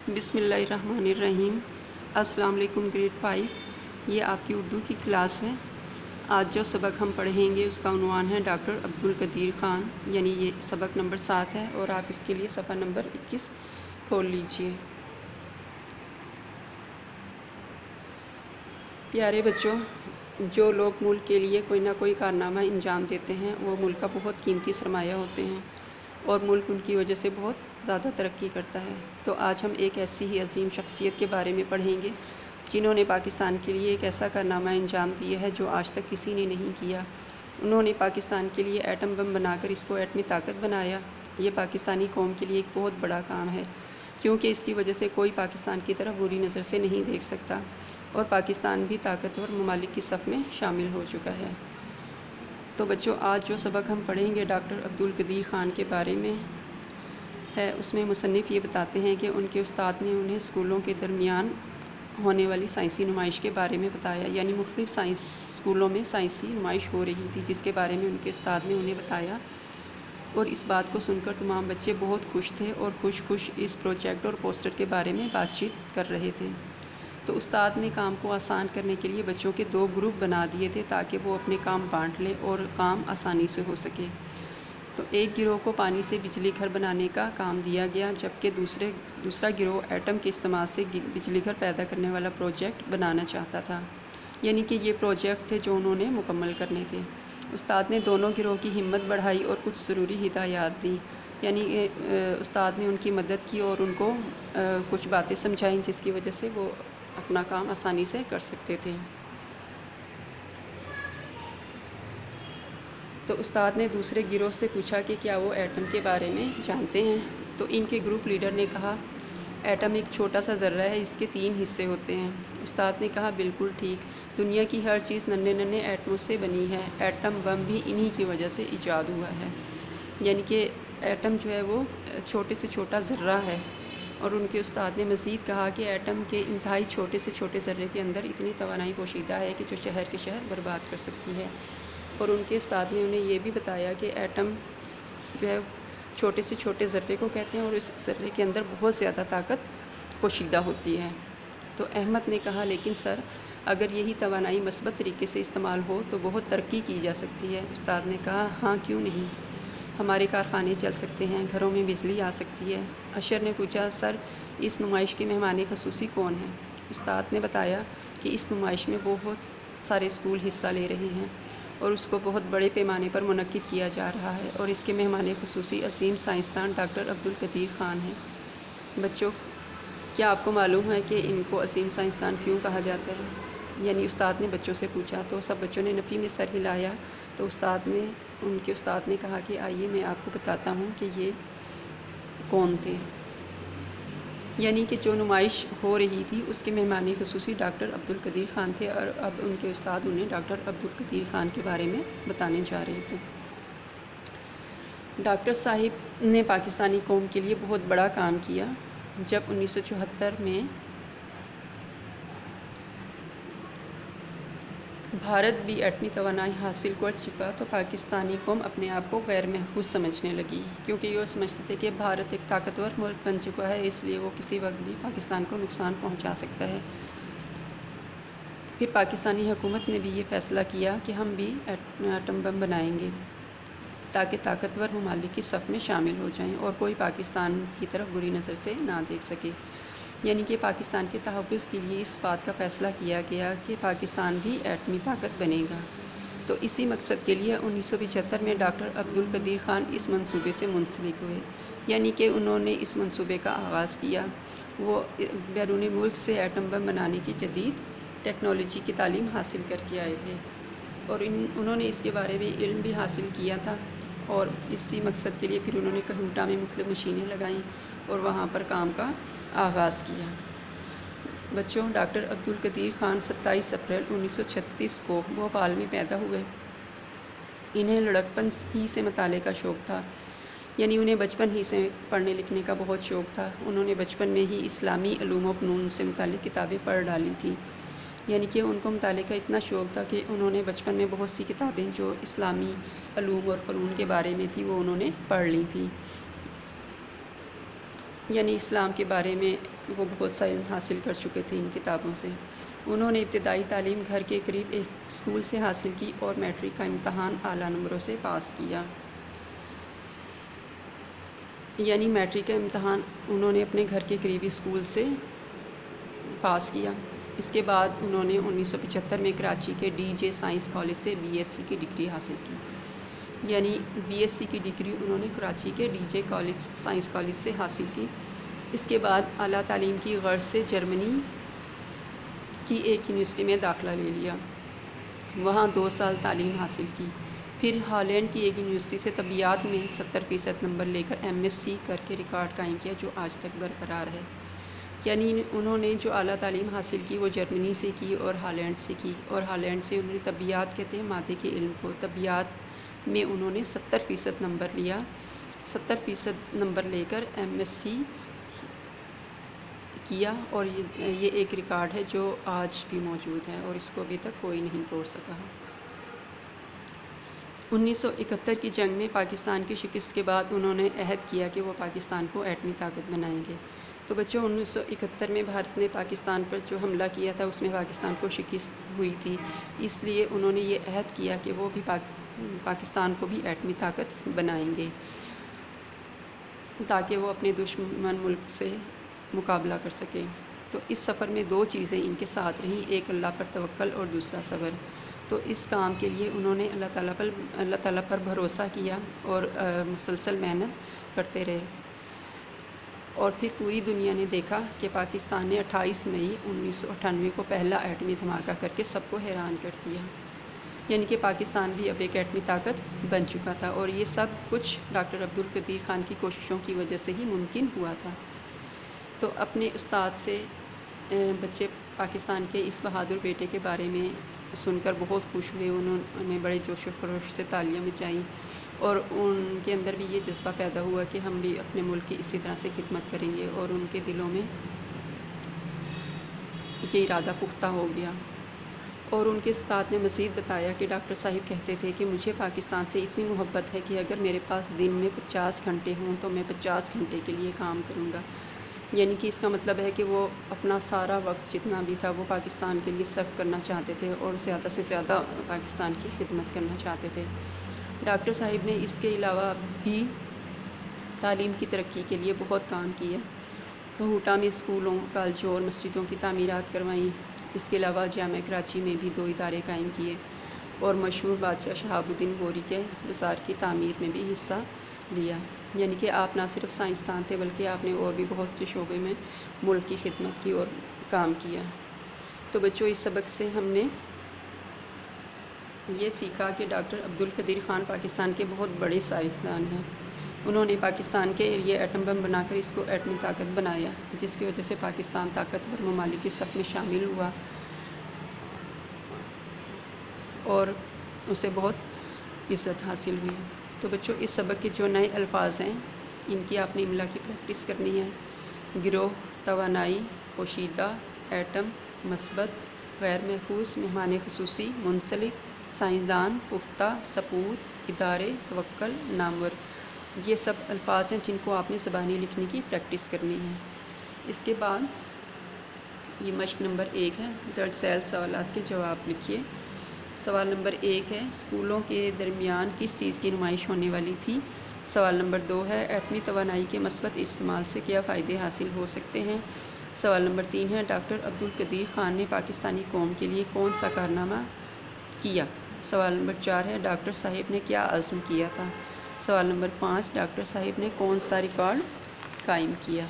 بسم اللہ الرحمن الرحیم۔ السلام علیکم گریڈ 5، یہ آپ کی اردو کی کلاس ہے۔ آج جو سبق ہم پڑھیں گے اس کا عنوان ہے ڈاکٹر عبدالقدیر خان، یعنی یہ سبق نمبر 7 ہے اور آپ اس کے لیے صفحہ نمبر 21 کھول لیجئے۔ پیارے بچوں، جو لوگ ملک کے لیے کوئی نہ کوئی کارنامہ انجام دیتے ہیں وہ ملک کا بہت قیمتی سرمایہ ہوتے ہیں اور ملک ان کی وجہ سے بہت زیادہ ترقی کرتا ہے۔ تو آج ہم ایک ایسی ہی عظیم شخصیت کے بارے میں پڑھیں گے جنہوں نے پاکستان کے لیے ایک ایسا کارنامہ انجام دیا ہے جو آج تک کسی نے نہیں کیا۔ انہوں نے پاکستان کے لیے ایٹم بم بنا کر اس کو ایٹمی طاقت بنایا۔ یہ پاکستانی قوم کے لیے ایک بہت بڑا کام ہے، کیونکہ اس کی وجہ سے کوئی پاکستان کی طرف بری نظر سے نہیں دیکھ سکتا اور پاکستان بھی طاقتور ممالک کی صف میں شامل ہو چکا ہے۔ تو بچوں، آج جو سبق ہم پڑھیں گے ڈاکٹر عبدالقدیر خان کے بارے میں ہے، اس میں مصنف یہ بتاتے ہیں کہ ان کے استاد نے انہیں اسکولوں کے درمیان ہونے والی سائنسی نمائش کے بارے میں بتایا، یعنی مختلف اسکولوں میں سائنسی نمائش ہو رہی تھی جس کے بارے میں ان کے استاد نے انہیں بتایا، اور اس بات کو سن کر تمام بچے بہت خوش تھے اور خوش اس پروجیکٹ اور پوسٹر کے بارے میں بات چیت کر رہے تھے۔ تو استاد نے کام کو آسان کرنے کے لیے بچوں کے 2 گروپ بنا دیے تھے تاکہ وہ اپنے کام بانٹ لیں اور کام آسانی سے ہو سکے۔ تو ایک گروہ کو پانی سے بجلی گھر بنانے کا کام دیا گیا، جبکہ دوسرا گروہ ایٹم کے استعمال سے بجلی گھر پیدا کرنے والا پروجیکٹ بنانا چاہتا تھا، یعنی کہ یہ پروجیکٹ تھے جو انہوں نے مکمل کرنے تھے۔ استاد نے دونوں گروہ کی ہمت بڑھائی اور کچھ ضروری ہدایات دی، یعنی استاد نے ان کی مدد کی اور ان کو کچھ باتیں سمجھائیں جس کی وجہ سے وہ اپنا کام آسانی سے کر سکتے تھے۔ تو استاد نے دوسرے گروہ سے پوچھا کہ کیا وہ ایٹم کے بارے میں جانتے ہیں؟ تو ان کے گروپ لیڈر نے کہا، ایٹم ایک چھوٹا سا ذرہ ہے، اس کے 3 حصے ہوتے ہیں۔ استاد نے کہا، بالکل ٹھیک، دنیا کی ہر چیز ننھے ایٹموں سے بنی ہے، ایٹم بم بھی انہی کی وجہ سے ایجاد ہوا ہے، یعنی کہ ایٹم جو ہے وہ چھوٹے سے چھوٹا ذرہ ہے۔ اور ان کے استاد نے مزید کہا کہ ایٹم کے انتہائی چھوٹے سے چھوٹے ذرے کے اندر اتنی توانائی پوشیدہ ہے کہ جو شہر کے شہر برباد کر سکتی ہے۔ اور ان کے استاد نے انہیں یہ بھی بتایا کہ ایٹم جو ہے چھوٹے سے چھوٹے ذرے کو کہتے ہیں اور اس ذرے کے اندر بہت زیادہ طاقت پوشیدہ ہوتی ہے۔ تو احمد نے کہا، لیکن سر، اگر یہی توانائی مثبت طریقے سے استعمال ہو تو بہت ترقی کی جا سکتی ہے۔ استاد نے کہا، ہاں کیوں نہیں، ہمارے کارخانے چل سکتے ہیں، گھروں میں بجلی آ سکتی ہے۔ اشر نے پوچھا، سر، اس نمائش کے مہمان خصوصی کون ہیں؟ استاد نے بتایا کہ اس نمائش میں بہت سارے اسکول حصہ لے رہے ہیں اور اس کو بہت بڑے پیمانے پر منعقد کیا جا رہا ہے، اور اس کے مہمان خصوصی عظیم سائنسدان ڈاکٹر عبدالقدیر خان ہیں۔ بچوں، کیا آپ کو معلوم ہے کہ ان کو عظیم سائنسدان کیوں کہا جاتا ہے؟ یعنی استاد نے بچوں سے پوچھا تو سب بچوں نے نفی میں سر ہلایا۔ تو ان کے استاد نے کہا کہ آئیے میں آپ کو بتاتا ہوں کہ یہ کون تھے۔ یعنی کہ جو نمائش ہو رہی تھی اس کے مہمان خصوصی ڈاکٹر عبدالقدیر خان تھے، اور اب ان کے استاد انہیں ڈاکٹر عبدالقدیر خان کے بارے میں بتانے جا رہے تھے۔ ڈاکٹر صاحب نے پاکستانی قوم کے لیے بہت بڑا کام کیا۔ جب 1974 میں بھارت بھی ایٹمی توانائی حاصل کر چکا تو پاکستانی قوم اپنے آپ کو غیر محفوظ سمجھنے لگی، کیونکہ وہ سمجھتے تھے کہ بھارت ایک طاقتور ملک بن چکا ہے، اس لیے وہ کسی وقت بھی پاکستان کو نقصان پہنچا سکتا ہے۔ پھر پاکستانی حکومت نے بھی یہ فیصلہ کیا کہ ہم بھی ایٹم بم بنائیں گے تاکہ طاقتور ممالک کی صف میں شامل ہو جائیں اور کوئی پاکستان کی طرف بری نظر سے نہ دیکھ سکے۔ یعنی کہ پاکستان کے تحفظ کے لیے اس بات کا فیصلہ کیا گیا کہ پاکستان بھی ایٹمی طاقت بنے گا۔ تو اسی مقصد کے لیے 1975 میں ڈاکٹر عبدالقدیر خان اس منصوبے سے منسلک ہوئے، یعنی کہ انہوں نے اس منصوبے کا آغاز کیا۔ وہ بیرون ملک سے ایٹم بم بنانے کی جدید ٹیکنالوجی کی تعلیم حاصل کر کے آئے تھے، اور انہوں نے اس کے بارے میں علم بھی حاصل کیا تھا، اور اسی مقصد کے لیے پھر انہوں نے کہوٹا میں مختلف مشینیں لگائیں اور وہاں پر کام کا آغاز کیا۔ بچوں، ڈاکٹر عبدالقدیر خان 27 اپریل 1936 کو بھوپال میں پیدا ہوئے۔ انہیں لڑکپن ہی سے مطالعے کا شوق تھا، یعنی انہیں بچپن ہی سے پڑھنے لکھنے کا بہت شوق تھا۔ انہوں نے بچپن میں ہی اسلامی علوم و فنون سے متعلق کتابیں پڑھ ڈالی تھیں، یعنی کہ ان کو مطالعے کا اتنا شوق تھا کہ انہوں نے بچپن میں بہت سی کتابیں جو اسلامی علوم اور فنون کے بارے میں تھی وہ انہوں نے پڑھ لی تھیں۔ یعنی اسلام کے بارے میں وہ بہت سا علم حاصل کر چکے تھے ان کتابوں سے۔ انہوں نے ابتدائی تعلیم گھر کے قریب ایک اسکول سے حاصل کی اور میٹرک کا امتحان اعلیٰ نمبروں سے پاس کیا۔ یعنی میٹرک کا امتحان انہوں نے اپنے گھر کے قریبی اسکول سے پاس کیا۔ اس کے بعد انہوں نے 1975 میں کراچی کے ڈی جے سائنس کالج سے بی ایس سی کی ڈگری حاصل کی۔ یعنی بی ایس سی کی ڈگری انہوں نے کراچی کے ڈی جے سائنس کالج سے حاصل کی۔ اس کے بعد اعلیٰ تعلیم کی غرض سے جرمنی کی ایک یونیورسٹی میں داخلہ لے لیا، وہاں 2 سال تعلیم حاصل کی۔ پھر ہالینڈ کی ایک یونیورسٹی سے طبیعیات میں 70% نمبر لے کر ایم ایس سی کر کے ریکارڈ قائم کیا، جو آج تک برقرار ہے۔ یعنی انہوں نے جو اعلیٰ تعلیم حاصل کی وہ جرمنی سے کی اور ہالینڈ سے کی، اور ہالینڈ سے انہوں نے طبیعیات کہتے ہیں مادے کے علم کو، طبیعیات میں انہوں نے 70% نمبر لیا، 70% نمبر لے کر ایم ایس سی کیا، اور یہ ایک ریکارڈ ہے جو آج بھی موجود ہے اور اس کو ابھی تک کوئی نہیں توڑ سکا۔ 1971 کی جنگ میں پاکستان کی شکست کے بعد انہوں نے عہد کیا کہ وہ پاکستان کو ایٹمی طاقت بنائیں گے۔ تو بچوں 1971 میں بھارت نے پاکستان پر جو حملہ کیا تھا اس میں پاکستان کو شکست ہوئی تھی، اس لیے انہوں نے یہ عہد کیا کہ وہ بھی پاکستان کو بھی ایٹمی طاقت بنائیں گے تاکہ وہ اپنے دشمن ملک سے مقابلہ کر سکیں۔ تو اس سفر میں 2 چیزیں ان کے ساتھ رہیں، ایک اللہ پر توکل اور دوسرا صبر۔ تو اس کام کے لیے انہوں نے اللہ تعالیٰ پر بھروسہ کیا اور مسلسل محنت کرتے رہے، اور پھر پوری دنیا نے دیکھا کہ پاکستان نے 28 مئی 1998 کو پہلا ایٹمی دھماکہ کر کے سب کو حیران کر دیا۔ یعنی کہ پاکستان بھی اب ایک ایٹمی طاقت بن چکا تھا، اور یہ سب کچھ ڈاکٹر عبدالقدیر خان کی کوششوں کی وجہ سے ہی ممکن ہوا تھا۔ تو اپنے استاد سے بچے پاکستان کے اس بہادر بیٹے کے بارے میں سن کر بہت خوش ہوئے، انہوں نے بڑے جوش و خروش سے تالیاں بجائیں، اور ان کے اندر بھی یہ جذبہ پیدا ہوا کہ ہم بھی اپنے ملک کی اسی طرح سے خدمت کریں گے، اور ان کے دلوں میں یہ ارادہ پختہ ہو گیا۔ اور ان کے استاد نے مزید بتایا کہ ڈاکٹر صاحب کہتے تھے کہ مجھے پاکستان سے اتنی محبت ہے کہ اگر میرے پاس دن میں 50 گھنٹے ہوں تو میں 50 گھنٹے کے لیے کام کروں گا۔ یعنی کہ اس کا مطلب ہے کہ وہ اپنا سارا وقت جتنا بھی تھا وہ پاکستان کے لیے صرف کرنا چاہتے تھے، اور زیادہ سے زیادہ پاکستان کی خدمت کرنا چاہتے تھے۔ ڈاکٹر صاحب نے اس کے علاوہ بھی تعلیم کی ترقی کے لیے بہت کام کیا۔ کہوٹہ میں اسکولوں، کالجوں اور مسجدوں کی تعمیرات کروائیں۔ اس کے علاوہ جامعہ کراچی میں بھی 2 ادارے قائم کیے، اور مشہور بادشاہ شہاب الدین غوری کے مزار کی تعمیر میں بھی حصہ لیا۔ یعنی کہ آپ نہ صرف سائنسدان تھے بلکہ آپ نے اور بھی بہت سے شعبے میں ملک کی خدمت کی اور کام کیا۔ تو بچوں اس سبق سے ہم نے یہ سیکھا کہ ڈاکٹر عبدالقدیر خان پاکستان کے بہت بڑے سائنسدان ہیں۔ انہوں نے پاکستان کے لیے ایٹم بم بنا کر اس کو ایٹمی طاقت بنایا، جس کی وجہ سے پاکستان طاقتور ممالک کی صف میں شامل ہوا اور اسے بہت عزت حاصل ہوئی۔ تو بچوں اس سبق کے جو نئے الفاظ ہیں ان کی آپ نے املا کی پریکٹس کرنی ہے۔ گروہ، توانائی، پوشیدہ، ایٹم، مثبت، غیر محفوظ، مہمان خصوصی، منسلک، سائنسدان، پختہ، سپوت، ادارے، توکل، نامور، یہ سب الفاظ ہیں جن کو آپ نے زبانی لکھنے کی پریکٹس کرنی ہے۔ اس کے بعد یہ مشق نمبر 1 ہے، درج ذیل سوالات کے جواب لکھیے۔ سوال نمبر 1 ہے، اسکولوں کے درمیان کس چیز کی نمائش ہونے والی تھی؟ سوال نمبر 2 ہے، ایٹمی توانائی کے مثبت استعمال سے کیا فائدے حاصل ہو سکتے ہیں؟ سوال نمبر 3 ہے، ڈاکٹر عبدالقدیر خان نے پاکستانی قوم کے لیے کون سا کارنامہ کیا؟ سوال نمبر 4 ہے، ڈاکٹر صاحب نے کیا عزم کیا تھا؟ سوال نمبر 5، ڈاکٹر صاحب نے کون سا ریکارڈ قائم کیا؟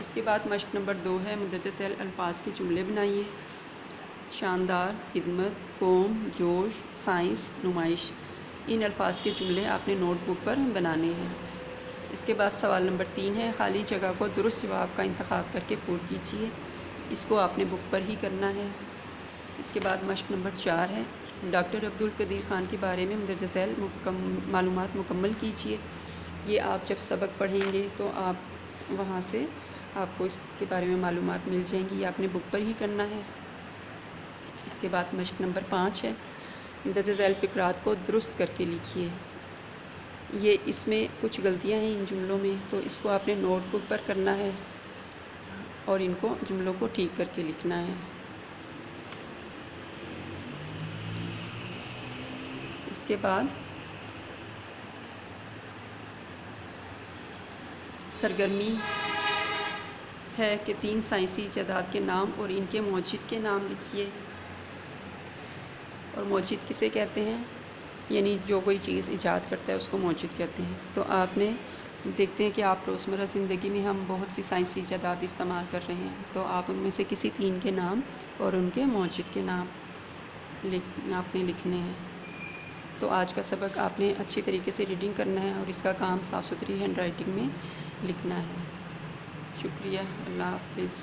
اس کے بعد مشق نمبر 2 ہے، مندرجہ ذیل الفاظ کے جملے بنائیے۔ شاندار، خدمت، قوم، جوش، سائنس، نمائش، ان الفاظ کے جملے آپ نے نوٹ بک پر بنانے ہیں۔ اس کے بعد سوال نمبر 3 ہے، خالی جگہ کو درست جواب کا انتخاب کر کے پر کیجیے، اس کو آپ نے بک پر ہی کرنا ہے۔ اس کے بعد مشق نمبر 4 ہے، ڈاکٹر عبدالقدیر خان کے بارے میں مندرجہ ذیل معلومات مکمل کیجیے۔ یہ آپ جب سبق پڑھیں گے تو آپ وہاں سے آپ کو اس کے بارے میں معلومات مل جائیں گی، یہ آپ نے بک پر ہی کرنا ہے۔ اس کے بعد مشق نمبر 5 ہے، مندرجہ ذیل فقرات کو درست کر کے لکھیے۔ یہ اس میں کچھ غلطیاں ہیں ان جملوں میں، تو اس کو آپ نے نوٹ بک پر کرنا ہے اور ان کو جملوں کو ٹھیک کر کے لکھنا ہے۔ اس کے بعد سرگرمی ہے کہ 3 سائنسی ایجادات کے نام اور ان کے موجد کے نام لکھیے۔ اور موجد کسے کہتے ہیں؟ یعنی جو کوئی چیز ایجاد کرتا ہے اس کو موجد کہتے ہیں۔ تو آپ نے دیکھتے ہیں کہ آپ روزمرہ زندگی میں ہم بہت سی سائنسی ایجادات استعمال کر رہے ہیں، تو آپ ان میں سے کسی 3 کے نام اور ان کے موجد کے نام آپ نے لکھنے ہیں۔ تو آج کا سبق آپ نے اچھی طریقے سے ریڈنگ کرنا ہے اور اس کا کام صاف ستھری ہینڈ رائٹنگ میں لکھنا ہے۔ شکریہ، اللہ حافظ۔